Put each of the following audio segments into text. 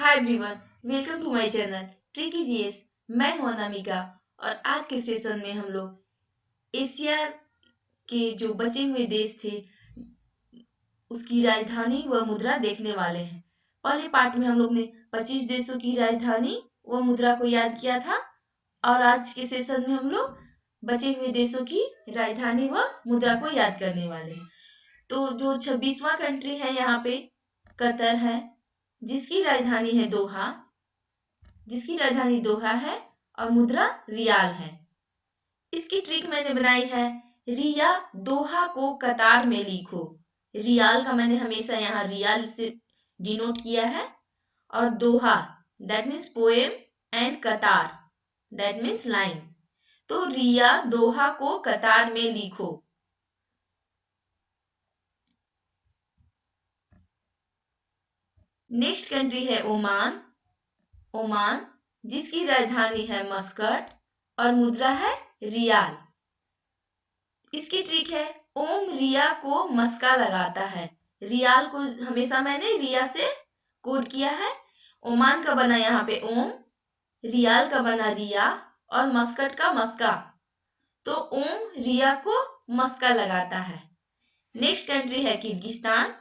Hi everyone, welcome to my channel tricky GS. मैं हूं अनामिका और आज के सेशन में हम लोग एशिया के जो बचे हुए देश थे उसकी राजधानी व मुद्रा देखने वाले हैं। पहले पार्ट में हम लोग ने 25 देशों की राजधानी व मुद्रा को याद किया था और आज के सेशन में हम लोग बचे हुए देशों की राजधानी व मुद्रा को याद करने वाले हैं। तो जो 26वां कंट्री है यहाँ पे कतर है, जिसकी राजधानी दोहा है और मुद्रा रियाल है। इसकी ट्रिक मैंने बनाई है, रिया दोहा को कतार में लिखो। रियाल का मैंने हमेशा यहाँ रियाल से डिनोट किया है और दोहा दैट मीन्स पोएम एंड कतार दैट मीन्स लाइन। तो रिया दोहा को कतार में लिखो। नेक्स्ट कंट्री है ओमान, जिसकी राजधानी है मस्कट और मुद्रा है रियाल। इसकी ट्रिक है, ओम रिया को मस्का लगाता है। रियाल को हमेशा मैंने रिया से कोड किया है। ओमान का बना यहाँ पे ओम, रियाल का बना रिया और मस्कट का मस्का। तो ओम रिया को मस्का लगाता है। नेक्स्ट कंट्री है किर्गिस्तान,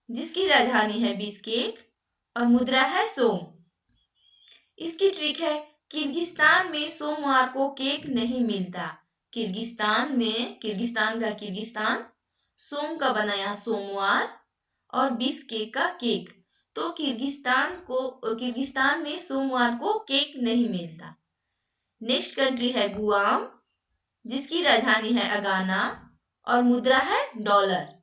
जिसकी राजधानी है बिश्केक और मुद्रा है सोम। इसकी ट्रिक है, किर्गिस्तान में सोमवार को केक नहीं मिलता। किर्गिस्तान का किर्गिस्तान, सोम का बनाया सोमवार और बिश्केक का केक। तो किर्गिस्तान में सोमवार को केक नहीं मिलता। नेक्स्ट कंट्री है गुआम, जिसकी राजधानी है अगाना और मुद्रा है डॉलर।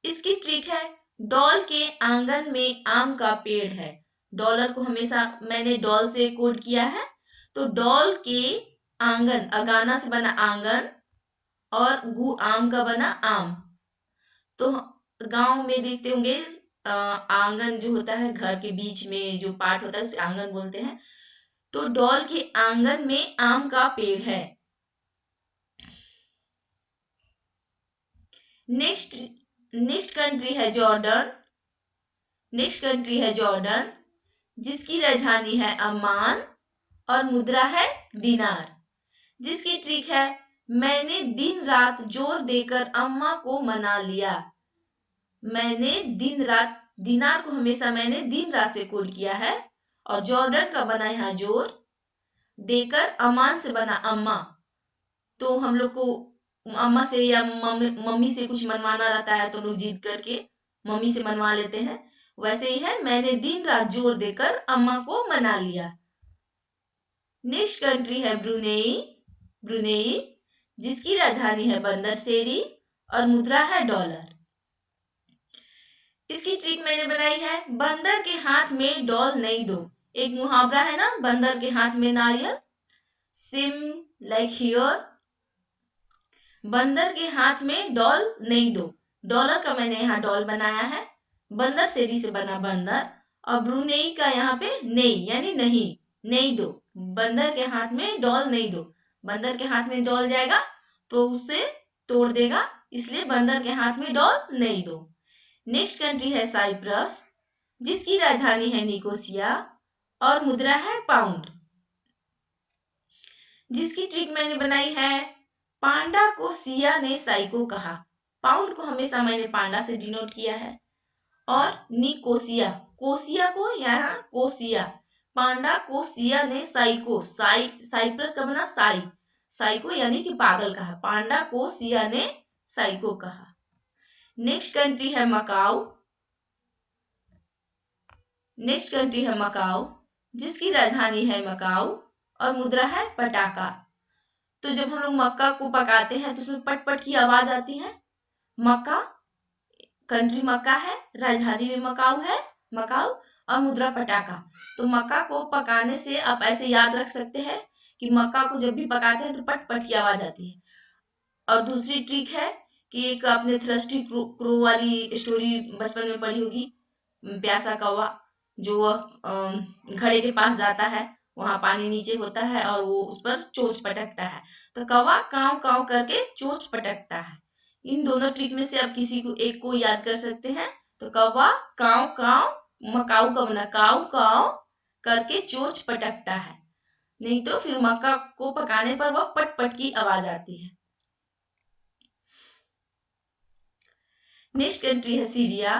इसकी ट्रिक है, डॉल के आंगन में आम का पेड़ है। डॉलर को हमेशा मैंने डॉल से कोड किया है। तो डॉल के आंगन, अगाना से बना आंगन और गु आम का बना आम। तो गांव में देखते होंगे आंगन जो होता है, घर के बीच में जो पार्ट होता है उसे आंगन बोलते हैं। तो डॉल के आंगन में आम का पेड़ है। नेक्स्ट कंट्री है जॉर्डन, जिसकी राजधानी है अम्मान और मुद्रा है दिनार। जिसकी ट्रिक है, मैंने दिन रात जोर देकर अम्मा को मना लिया। दिनार को हमेशा मैंने दिन रात से कोड किया है और जॉर्डन का बना यहाँ जोर देकर, अमान से बना अम्मा। तो हम लोग को अम्मा से या मम्मी से कुछ मनवाना रहता है तो लोग जिद करके मम्मी से मनवा लेते हैं। वैसे ही है, मैंने दिन रात जोर देकर अम्मा को मना लिया। नेक्स्ट कंट्री है ब्रुनेई, जिसकी राजधानी है बंदर शेरी और मुद्रा है डॉलर। इसकी ट्रिक मैंने बनाई है, बंदर के हाथ में डॉल नहीं दो। एक मुहावरा है ना, बंदर के हाथ में नारियल, सेम लाइक हियर, बंदर के हाथ में डॉल नहीं दो। डॉलर का मैंने यहाँ डॉल बनाया है, बंदर शेरी से बना बंदर और ब्रुनेई का यहाँ पे नहीं यानी नहीं दो। बंदर के हाथ में डॉल नहीं दो। बंदर के हाथ में डॉल जाएगा तो उसे तोड़ देगा, इसलिए बंदर के हाथ में डॉल नहीं दो। नेक्स्ट कंट्री है साइप्रस, जिसकी राजधानी है निकोसिया और मुद्रा है पाउंड। जिसकी ट्रिक मैंने बनाई है, पांडा को सिया ने साई को कहा। पाउंड को हमेशा मैंने पांडा से डिनोट किया है और कोसिया को यहाँ कोसिया, पांडा को सिया ने साई को, साइप्रस का बना साई को यानी कि पागल कहा। पांडा को सिया ने साई को कहा। नेक्स्ट कंट्री है मकाओ, जिसकी राजधानी है मकाओ और मुद्रा है पटाका। तो जब हम लोग मक्का को पकाते हैं तो उसमें पट पट की आवाज आती है। कंट्री मक्का है, राजधानी में मकाओ और मुद्रा पटाका। तो मक्का को पकाने से आप ऐसे याद रख सकते हैं कि मक्का को जब भी पकाते हैं तो पट पट की आवाज आती है। और दूसरी ट्रिक है कि एक आपने थ्रस्टी क्रो वाली स्टोरी बचपन में पढ़ी होगी, प्यासा कौवा जो घड़े के पास जाता है, वहां पानी नीचे होता है और वो उस पर चोंच पटकता है। तो कौवा काव काव करके चोंच पटकता है। इन दोनों ट्रिक में से आप किसी को एक याद कर सकते हैं। तो कौवा काव काव, मकाऊ का बना काव काव करके चोंच पटकता है, नहीं तो फिर मक्का को पकाने पर वह पट पट की आवाज आती है। नेक्स्ट कंट्री है सीरिया,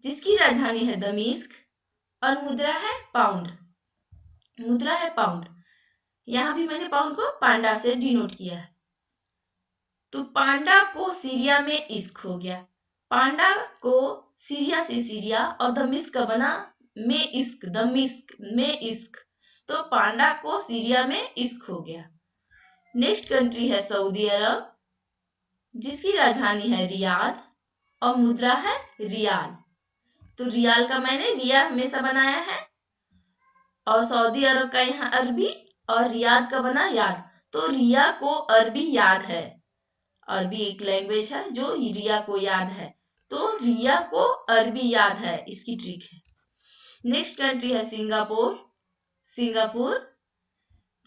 जिसकी राजधानी है दमिश्क और मुद्रा है पाउंड। मुद्रा है पाउंड। यहाँ भी मैंने पाउंड को पांडा से डिनोट किया है। तो पांडा को सीरिया में इश्क हो गया। पांडा को सीरिया से सीरिया और दमिश्क का बना में इश्क, दमिश्क में इश्क। तो पांडा को सीरिया में इश्क हो गया। नेक्स्ट कंट्री है सऊदी अरब, जिसकी राजधानी है रियाद और मुद्रा है रियाल। तो रियाल का मैंने रिया हमेशा बनाया है और सऊदी अरब का यहाँ अरबी और रियाद का बना याद। तो रिया को अरबी याद है, अरबी एक लैंग्वेज है जो रिया को याद है, तो रिया को अरबी याद है, इसकी ट्रिक है। नेक्स्ट कंट्री है सिंगापुर। सिंगापुर,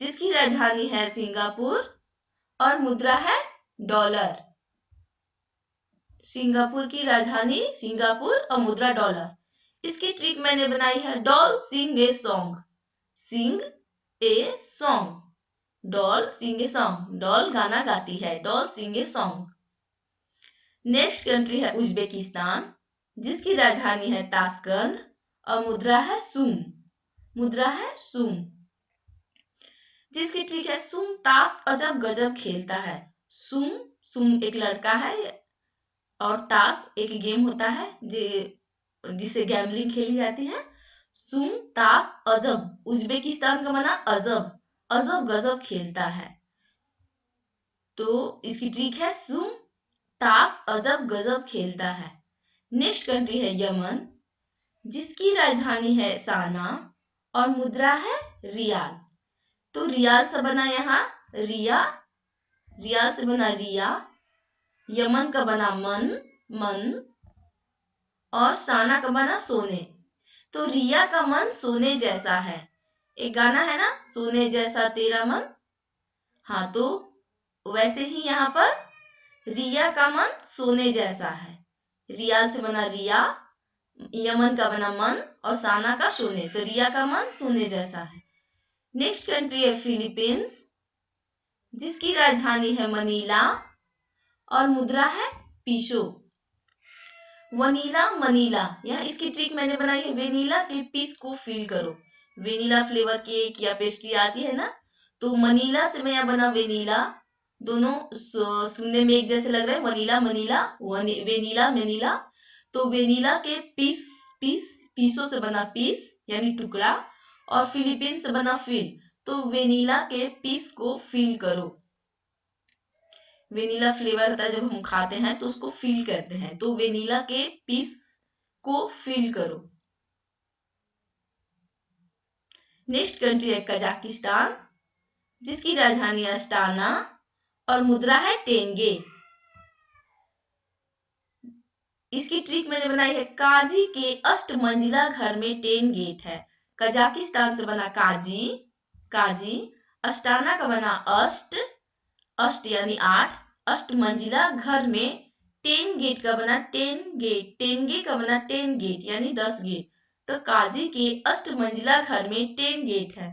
जिसकी राजधानी है सिंगापुर और मुद्रा है डॉलर। सिंगापुर की राजधानी सिंगापुर और मुद्रा डॉलर। इसकी ट्रिक मैंने बनाई है, doll sing a song. Sing a song, doll sing a song, doll गाना गाती है, doll sing a song. Next country है उज्बेकिस्तान, जिसकी राजधानी है ताशकंद और मुद्रा है सूम। मुद्रा है सूम, जिसकी ट्रिक है, सूम ताश अजब गजब खेलता है। सूम, सूम एक लड़का है और ताश एक गेम होता है जिसे गैम्बलिंग खेली जाती है। सूम ताश अजब, उज्बेकिस्तान का बना अजब, अजब गजब खेलता है। तो इसकी ट्रिक है, सूम ताश अजब गजब खेलता है। नेक्स्ट कंट्री है यमन, जिसकी राजधानी है साना और मुद्रा है रियाल। तो रियाल से बना यहाँ रिया, रियाल से बना रिया, यमन का बना मन, मन और साना का बना सोने। तो रिया का मन सोने जैसा है, एक गाना है ना, सोने जैसा तेरा मन। हाँ, तो वैसे ही यहाँ पर रिया का मन सोने जैसा है। रियाल से बना रिया, यमन का बना मन और साना का सोने, तो रिया का मन सोने जैसा है। नेक्स्ट कंट्री है फिलीपींस, जिसकी राजधानी है मनीला और मुद्रा है पीसो। वनीला मनीला, यहाँ इसकी ट्रिक मैंने बनाई है, वेनीला के पीस को फील करो। वेनीला फ्लेवर केक या पेस्ट्री आती है ना, तो मनीला से मैं यहाँ बना वेनीला, दोनों सुनने में एक जैसे लग रहे हैं, वनीला मनीला, वेनीला मनीला। तो वेनीला के पीसों से बना पीस यानी टुकड़ा और फिलीपींस से बना फील, तो वेनीला के पीस को फील करो। वेनीला फ्लेवर होता है, जब हम खाते हैं तो उसको फील करते हैं, तो वेनीला के पीस को फील करो। नेक्स्ट कंट्री है कजाकिस्तान, जिसकी राजधानी अस्टाना और मुद्रा है टेंगे। इसकी ट्रिक मैंने बनाई है, काजी के 8 मंजिला घर में 10 गेट है। कजाकिस्तान से बना काजी, काजी, अस्टाना का बना अष्ट, अष्ट यानी 8, 8 मंजिला घर में 10 गेट का बना 10 गेट, टेंगे का बना 10 गेट यानी 10 गेट। तो काजी के 8 मंजिला घर में 10 गेट है।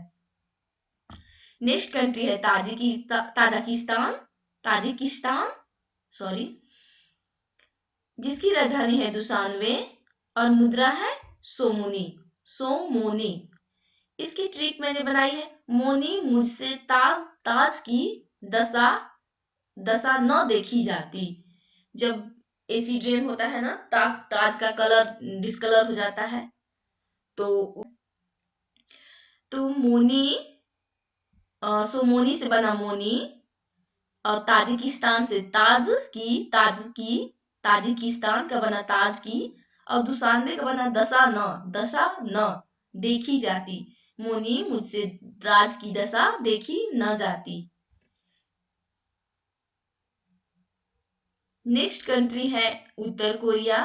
नेक्स्ट कंट्री है ताजिकिस्तान सॉरी, जिसकी राजधानी है दुशानवे और मुद्रा है सोमोनी, सोमोनी। इसकी ट्रिक मैंने बनाई है, मोनी मुझसे ताज की दशा न देखी जाती। जब एसी ड्रेन होता है ना, ताज का कलर डिस्कलर हो जाता है, तो मोनी, सोमोनी से बना मोनी और ताजिकिस्तान से ताजिकिस्तान का बना ताज की और दुशानबे का बना दशा न देखी जाती। मोनी मुझसे ताज की दशा देखी न जाती। नेक्स्ट कंट्री है उत्तर कोरिया।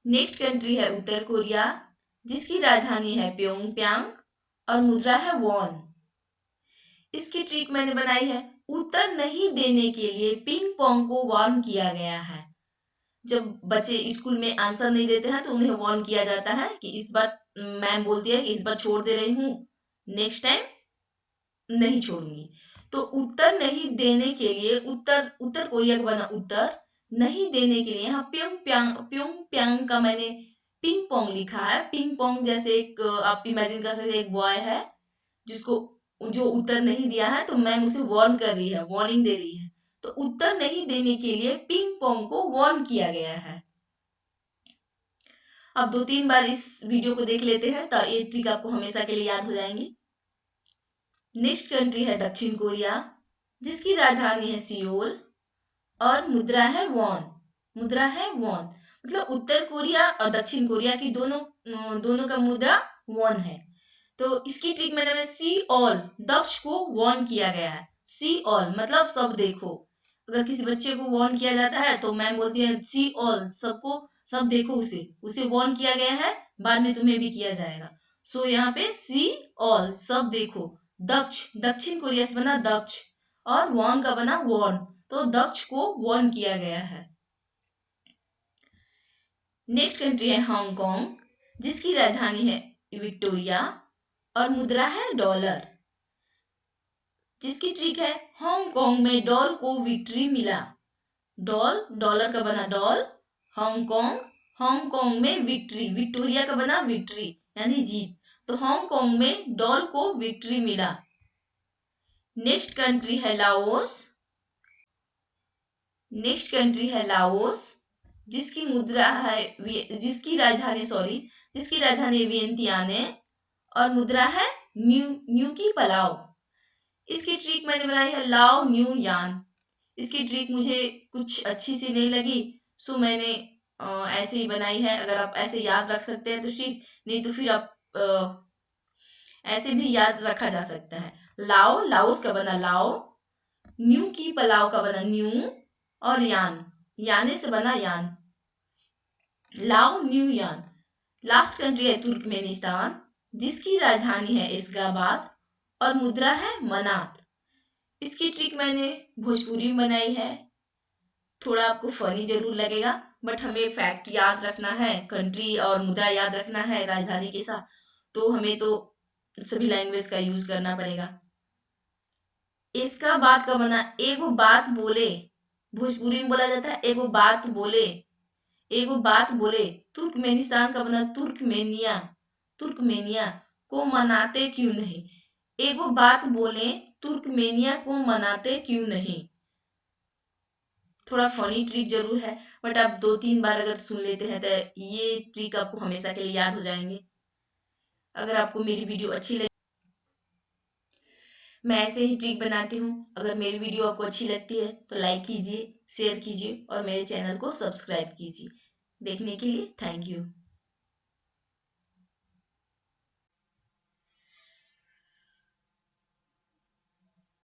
नेक्स्ट कंट्री है उत्तर कोरिया, जिसकी राजधानी है प्योंगयांग और मुद्रा है वॉन। इसकी ट्रिक मैंने बनाई है, उत्तर नहीं देने के लिए पिंग पोंग को वार्न किया गया है। जब बच्चे स्कूल में आंसर नहीं देते हैं तो उन्हें वार्न किया जाता है कि इस बार मैम बोलती है कि इस बार छोड़ दे रही हूँ, नेक्स्ट टाइम नहीं छोड़ूंगी। तो उत्तर नहीं देने के लिए उत्तर कोरिया का बना उत्तर नहीं देने के लिए यहाँ प्योंग प्यांग का मैंने पिंग पोंग लिखा है। पिंग पोंग जैसे एक आप इमेजिन कर सकते हैं, एक बॉय है जिसको जो उत्तर नहीं दिया है तो मैम उसे वार्न कर रही है, वार्निंग दे रही है। तो उत्तर नहीं देने के लिए पिंग पोंग को वार्न किया गया है। अब 2-3 बार इस वीडियो को देख लेते हैं तो ये ट्रिक आपको हमेशा के लिए याद हो जाएंगी। नेक्स्ट कंट्री है दक्षिण कोरिया, जिसकी राजधानी है सियोल और मुद्रा है वॉन। मुद्रा है वॉन, मतलब उत्तर कोरिया और दक्षिण कोरिया की दोनों का मुद्रा वॉन है। तो इसकी ट्रिक मैंने सी ऑल, दक्ष को वॉर्न किया गया है। सी ऑल मतलब सब देखो। अगर किसी बच्चे को वॉर्न किया जाता है तो मैम बोलती है सी ऑल, सबको सब देखो, उसे वॉर्न किया गया है, बाद में तुम्हें भी किया जाएगा। सो यहाँ पे सी ऑल सब देखो। दक्ष दक्षिण कोरिया से बना दक्ष और वॉर्न का बना वॉर्न, तो दक्ष को वॉर्न किया गया है। नेक्स्ट कंट्री है हांगकांग, जिसकी राजधानी है विक्टोरिया और मुद्रा है डॉलर। जिसकी ट्रिक है हांगकांग में डॉल को विक्ट्री मिला। डॉलर का बना डॉल, हांगकांग में विक्ट्री, विक्टोरिया का बना विक्ट्री यानी जीत, तो हांगकांग में डॉल को विक्ट्री मिला। नेक्स्ट कंट्री है लाओस। नेक्स्ट कंट्री है लाओस, जिसकी राजधानी वियंतियान और मुद्रा है न्यू की पलाव। इसकी ट्रिक मैंने बनाई है लाओ न्यू यान। इसकी ट्रिक मुझे कुछ अच्छी सी नहीं लगी, सो मैंने ऐसे ही बनाई है। अगर आप ऐसे याद रख सकते हैं तो ठीक, नहीं तो फिर आप ऐसे भी याद रखा जा सकता है। लाओ लाओस का बना लाओ, न्यू की पलाव का बना न्यू और याने से बना यान, लाओ न्यू यान। लास्ट कंट्री है तुर्कमेनिस्तान, जिसकी राजधानी है इस्लामाबाद और मुद्रा है मनात। इसकी ट्रिक मैंने भोजपुरी में बनाई है। थोड़ा आपको फनी जरूर लगेगा, बट हमें फैक्ट याद रखना है, कंट्री और मुद्रा याद रखना है राजधानी के साथ, तो हमें तो सभी लैंग्वेज का यूज करना पड़ेगा। इसका बात का बना एगो बात बोले, भोजपुरी में बोला जाता है एगो बात बोले, एगो बात बोले। तुर्कमेनिस्तान का बना तुर्कमेनिया, तुर्कमेनिया को मनाते क्यों नहीं। एगो बात बोले तुर्कमेनिया को मनाते क्यों नहीं। थोड़ा फनी ट्रिक जरूर है, बट आप 2-3 बार अगर सुन लेते हैं तो ये ट्रिक आपको हमेशा के लिए याद हो जाएंगे। अगर आपको मेरी वीडियो अच्छी लगी, मैं ऐसे ही ट्रिक बनाती हूँ। अगर मेरी वीडियो आपको अच्छी लगती है तो लाइक कीजिए, शेयर कीजिए और मेरे चैनल को सब्सक्राइब कीजिए। देखने के लिए थैंक यू।